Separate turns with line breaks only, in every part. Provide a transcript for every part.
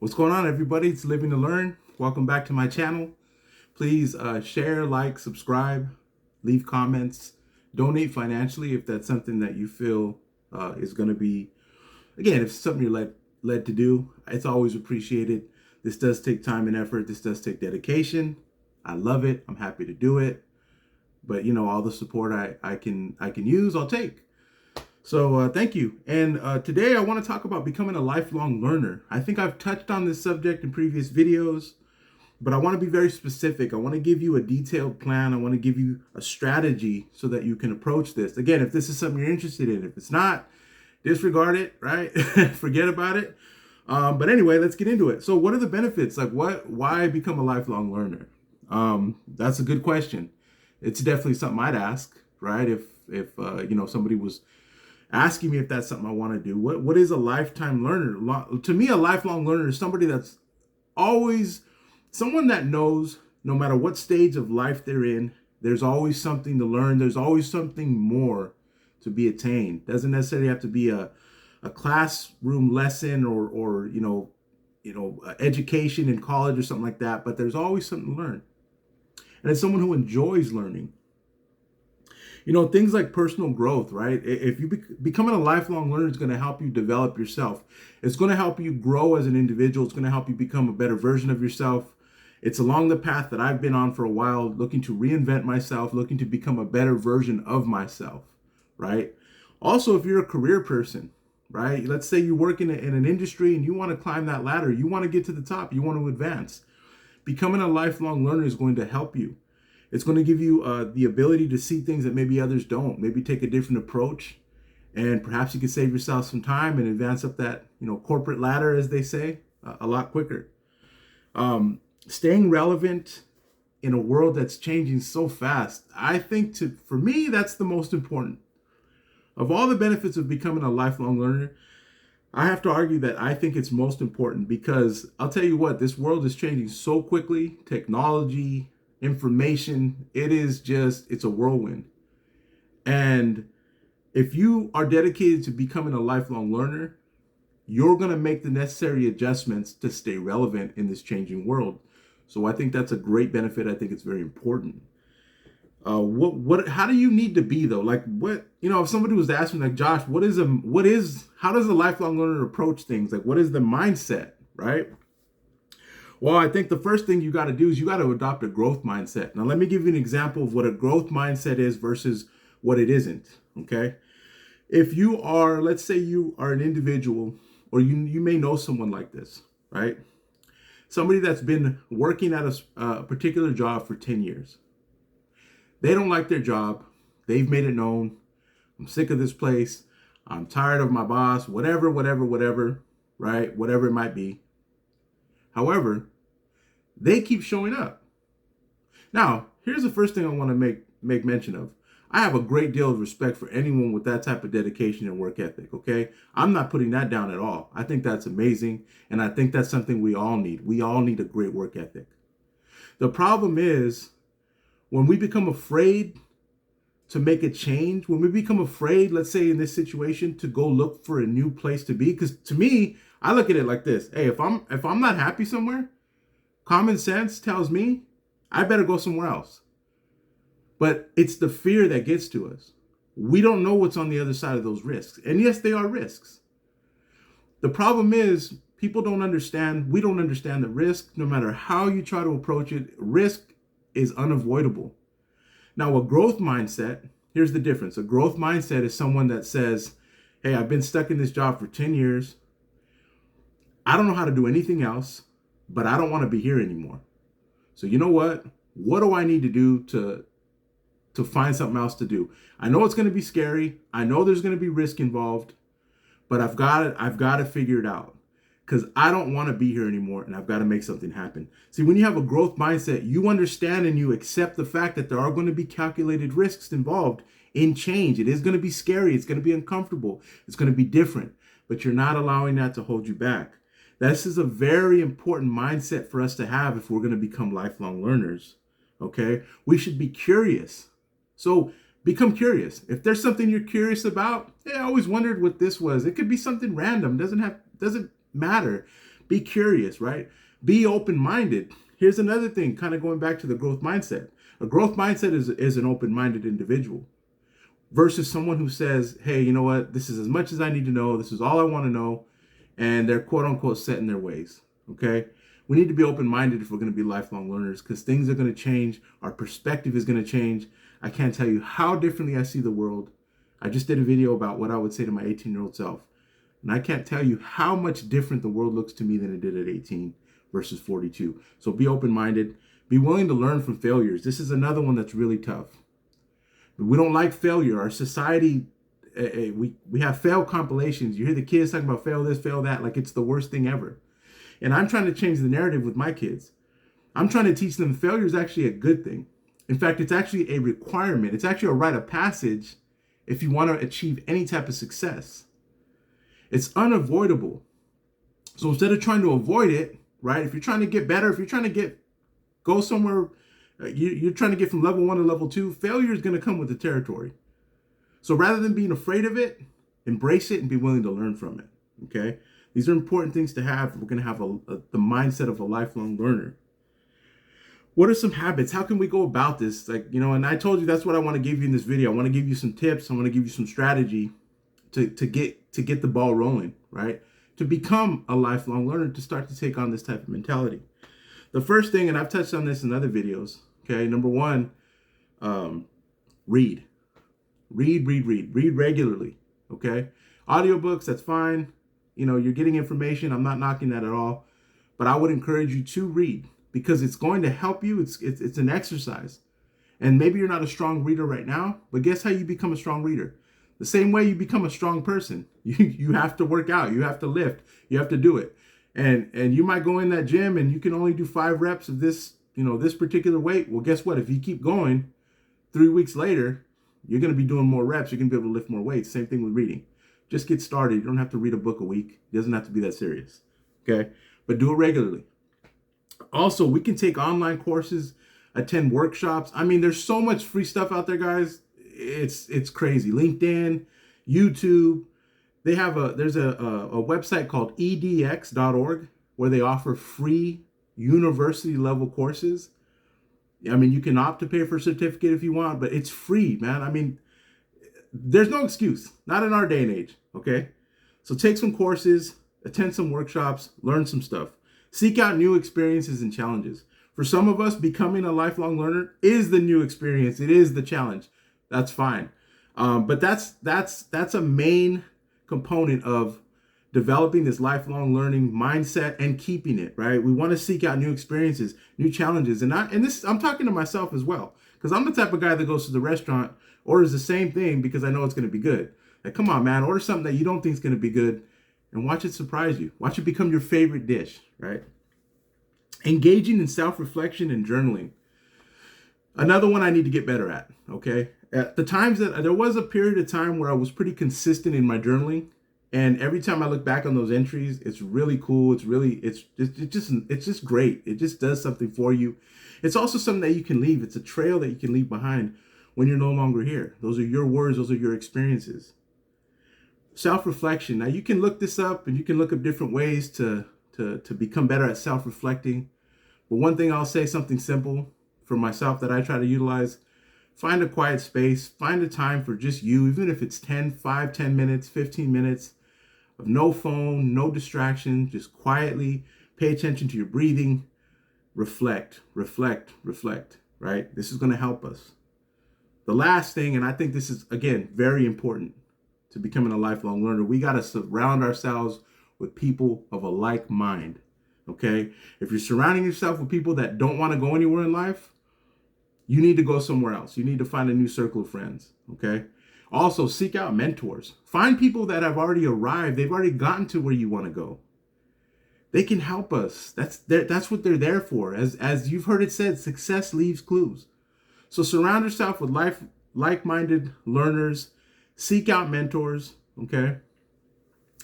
What's going on, everybody? It's Living to Learn. Welcome back to my channel. Please share, like, subscribe, leave comments, donate financially if that's something that you feel is going to be, again, if it's something you're led to do. It's always appreciated. This does take time and effort. This does take dedication. I love it. I'm happy to do it. But all the support I can use, I'll take. So thank you. And today I want to talk about becoming a lifelong learner. I think I've touched on this subject in previous videos, but I want to be very specific. I want to give you a detailed plan. I want to give you a strategy so that you can approach this. Again, if this is something you're interested in, if it's not, disregard it, right? Forget about it. But anyway, let's get into it. So what are the benefits? Why become a lifelong learner? That's a good question. It's definitely something I'd ask, right? If somebody was asking me if that's something I want to do. What is a lifetime learner? To me, a lifelong learner is somebody that's always someone that knows no matter what stage of life they're in, there's always something to learn. There's always something more to be attained. Doesn't necessarily have to be a classroom lesson or education in college or something like that, but there's always something to learn. And it's someone who enjoys learning. Things like personal growth, right? If you becoming a lifelong learner is going to help you develop yourself. It's going to help you grow as an individual. It's going to help you become a better version of yourself. It's along the path that I've been on for a while, looking to reinvent myself, looking to become a better version of myself, right? Also, if you're a career person, right? Let's say you work in an industry and you want to climb that ladder. You want to get to the top. You want to advance. Becoming a lifelong learner is going to help you. It's going to give you the ability to see things that maybe others don't, maybe take a different approach, and perhaps you can save yourself some time and advance up that, corporate ladder, as they say, a lot quicker. Staying relevant in a world that's changing so fast, I think for me, that's the most important. Of all the benefits of becoming a lifelong learner, I have to argue that I think it's most important because I'll tell you what, this world is changing so quickly. Technology, information, it's a whirlwind. And if you are dedicated to becoming a lifelong learner, you're going to make the necessary adjustments to stay relevant in this changing world. So I think that's a great benefit. I think it's very important. How do you need to be though? If somebody was asking like, Josh, how does a lifelong learner approach things? Like, what is the mindset, right? Well, I think the first thing you got to do is you got to adopt a growth mindset. Now, let me give you an example of what a growth mindset is versus what it isn't, okay? If you are, let's say you are an individual, or you may know someone like this, right? Somebody that's been working at a particular job for 10 years. They don't like their job. They've made it known. I'm sick of this place. I'm tired of my boss, whatever, right? Whatever it might be. However, they keep showing up. Now, here's the first thing I want to make mention of. I have a great deal of respect for anyone with that type of dedication and work ethic, okay? I'm not putting that down at all. I think that's amazing, and I think that's something we all need. We all need a great work ethic. The problem is when we become afraid to make a change, when we become afraid, let's say in this situation, to go look for a new place to be, because to me, I look at it like this. Hey, if I'm not happy somewhere, common sense tells me I better go somewhere else. But it's the fear that gets to us. We don't know what's on the other side of those risks. And yes, they are risks. The problem is people don't understand. We don't understand the risk. No matter how you try to approach it, risk is unavoidable. Now, a growth mindset, here's the difference. A growth mindset is someone that says, hey, I've been stuck in this job for 10 years. I don't know how to do anything else, but I don't want to be here anymore. So you know what? What do I need to do to find something else to do? I know it's going to be scary. I know there's going to be risk involved, but I've got to figure it out because I don't want to be here anymore and I've got to make something happen. See, when you have a growth mindset, you understand and you accept the fact that there are going to be calculated risks involved in change. It is going to be scary. It's going to be uncomfortable. It's going to be different, but you're not allowing that to hold you back. This is a very important mindset for us to have if we're going to become lifelong learners, okay? We should be curious. So become curious. If there's something you're curious about, hey, I always wondered what this was. It could be something random. Doesn't matter. Be curious, right? Be open-minded. Here's another thing, kind of going back to the growth mindset. A growth mindset is an open-minded individual versus someone who says, hey, you know what? This is as much as I need to know. This is all I want to know. And they're quote unquote set in their ways. Okay. We need to be open-minded if we're going to be lifelong learners, because things are going to change. Our perspective is going to change. I can't tell you how differently I see the world. I just did a video about what I would say to my 18-year-old self. And I can't tell you how much different the world looks to me than it did at 18 versus 42. So be open-minded. Be willing to learn from failures. This is another one that's really tough. We don't like failure. Our society, we have fail compilations. You hear the kids talking about fail this, fail that, like it's the worst thing ever. And I'm trying to change the narrative with my kids. I'm trying to teach them failure is actually a good thing. In fact, it's actually a requirement. It's actually a rite of passage if you want to achieve any type of success. It's unavoidable. So instead of trying to avoid it, right? If you're trying to get better, if you're trying to go somewhere, you're trying to get from level 1 to level 2, failure is going to come with the territory. So rather than being afraid of it, embrace it and be willing to learn from it. Okay? These are important things to have. We're going to have the mindset of a lifelong learner. What are some habits? How can we go about this? And I told you that's what I want to give you in this video. I want to give you some tips. I want to give you some strategy to get the ball rolling, right? To become a lifelong learner, to start to take on this type of mentality. The first thing, and I've touched on this in other videos, okay? Number one, read. Read regularly, okay? Audiobooks, that's fine. You're getting information. I'm not knocking that at all. But I would encourage you to read, because it's going to help you. It's an exercise. And maybe you're not a strong reader right now, but guess how you become a strong reader? The same way you become a strong person. You have to work out. You have to lift. You have to do it. And you might go in that gym and you can only do 5 reps of this, this particular weight. Well, guess what? If you keep going, 3 weeks later, you're going to be doing more reps. You're going to be able to lift more weights. Same thing with reading. Just get started. You don't have to read a book a week. It doesn't have to be that serious. Okay? But do it regularly. Also, we can take online courses, attend workshops. I mean, there's so much free stuff out there, guys. It's crazy. LinkedIn, YouTube. There's a website called edx.org where they offer free university level courses. I mean, you can opt to pay for a certificate if you want, but it's free, man. I mean, there's no excuse. Not in our day and age, okay? So take some courses, attend some workshops, learn some stuff. Seek out new experiences and challenges. For some of us, becoming a lifelong learner is the new experience. It is the challenge. That's fine. But that's a main component of developing this lifelong learning mindset and keeping it, right? We want to seek out new experiences, new challenges. And I'm talking to myself as well, because I'm the type of guy that goes to the restaurant, orders the same thing because I know it's going to be good. Like, come on, man, order something that you don't think is going to be good and watch it surprise you. Watch it become your favorite dish, right? Engaging in self-reflection and journaling. Another one I need to get better at, okay? At the times that there was a period of time where I was pretty consistent in my journaling, and every time I look back on those entries, it's really cool. It's just great. It just does something for you. It's also something that you can leave. It's a trail that you can leave behind when you're no longer here. Those are your words. Those are your experiences. Self-reflection. Now you can look this up and you can look up different ways to become better at self-reflecting. But one thing I'll say, something simple for myself that I try to utilize: find a quiet space, find a time for just you, even if it's 10 minutes, 15 minutes of no phone, no distraction, just quietly pay attention to your breathing, reflect, right? This is going to help us. The last thing, and I think this is, again, very important to becoming a lifelong learner, we got to surround ourselves with people of a like mind, okay? If you're surrounding yourself with people that don't want to go anywhere in life, you need to go somewhere else. You need to find a new circle of friends, okay? Also, seek out mentors. Find people that have already arrived. They've already gotten to where you want to go. They can help us. That's what they're there for. As you've heard it said, success leaves clues. So surround yourself with like-minded learners. Seek out mentors, okay?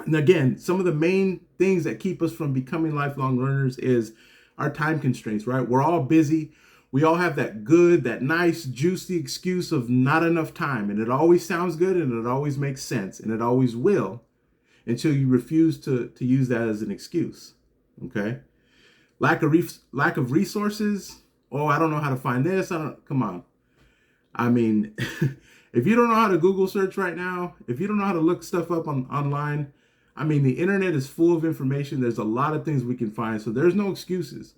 And again, some of the main things that keep us from becoming lifelong learners is our time constraints, right? We're all busy. We all have that nice, juicy excuse of not enough time. And it always sounds good and it always makes sense and it always will, until you refuse to use that as an excuse. Okay. Lack of resources. Oh, I don't know how to find this. Come on. I mean, if you don't know how to Google search right now, if you don't know how to look stuff up online, I mean, the internet is full of information. There's a lot of things we can find. So there's no excuses.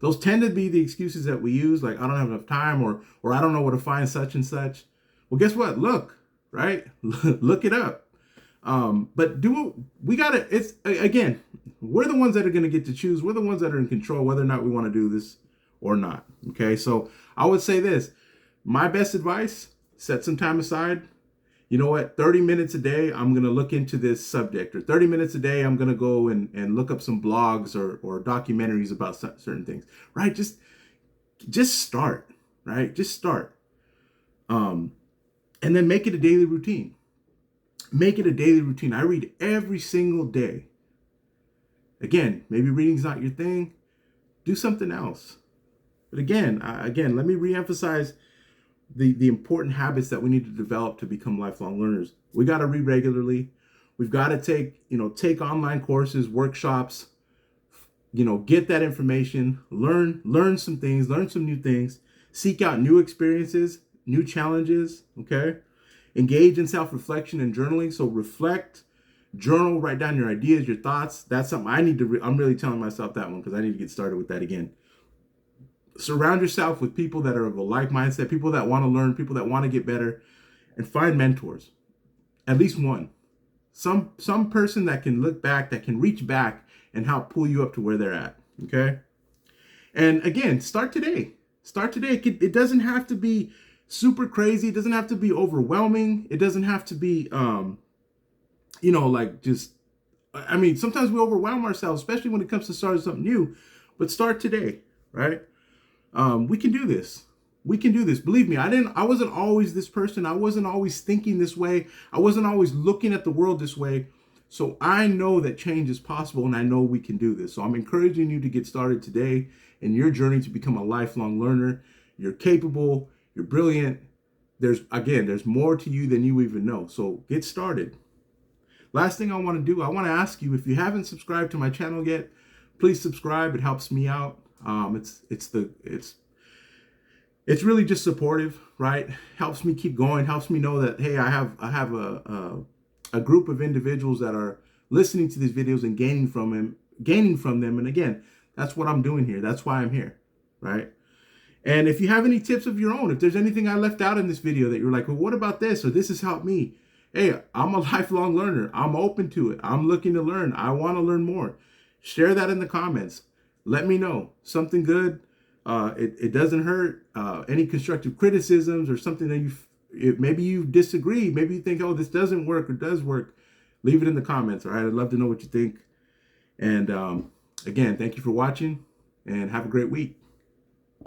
Those tend to be the excuses that we use, like I don't have enough time, or I don't know where to find such and such. Well, guess what? Look, right? Look it up. But we gotta. It's again, we're the ones that are gonna get to choose. We're the ones that are in control whether or not we want to do this or not. Okay, so I would say this: my best advice: set some time aside. You know what, 30 minutes a day, I'm going to look into this subject, or 30 minutes a day, I'm going to go and look up some blogs or documentaries about certain things, right? Just start, right? Just start. And then make it a daily routine. Make it a daily routine. I read every single day. Again, maybe reading's not your thing. Do something else. But again, let me reemphasize the important habits that we need to develop to become lifelong learners. We got to read regularly. We've got to take online courses, workshops, get that information, learn some things, learn some new things, seek out new experiences, new challenges, okay? Engage in self-reflection and journaling. So reflect, journal, write down your ideas, your thoughts. That's something I need to, I'm really telling myself that one because I need to get started with that again. Surround yourself with people that are of a like mindset, people that want to learn, people that want to get better, and find mentors. At least one. Some person that can look back, that can reach back and help pull you up to where they're at. Okay? And again, start today. Start today. It doesn't have to be super crazy. It doesn't have to be overwhelming. It doesn't have to be sometimes we overwhelm ourselves, especially when it comes to starting something new. But start today, right? We can do this. We can do this. Believe me, I wasn't always this person. I wasn't always thinking this way. I wasn't always looking at the world this way. So I know that change is possible, and I know we can do this. So I'm encouraging you to get started today in your journey to become a lifelong learner. You're capable. You're brilliant. There's more to you than you even know. So get started. Last thing I want to do, I want to ask you, if you haven't subscribed to my channel yet, please subscribe. It helps me out. It's really just supportive, right? Helps me keep going, helps me know that, hey, I have a group of individuals that are listening to these videos and gaining from them. And again, that's what I'm doing here. That's why I'm here, right? And if you have any tips of your own, if there's anything I left out in this video that you're like, well, what about this? Or this has helped me. Hey, I'm a lifelong learner. I'm open to it. I'm looking to learn. I want to learn more. Share that in the comments. Let me know something good. It doesn't hurt. Any constructive criticisms or something that maybe you disagree. Maybe you think, oh, this doesn't work or does work. Leave it in the comments. All right. I'd love to know what you think. And again, thank you for watching and have a great week.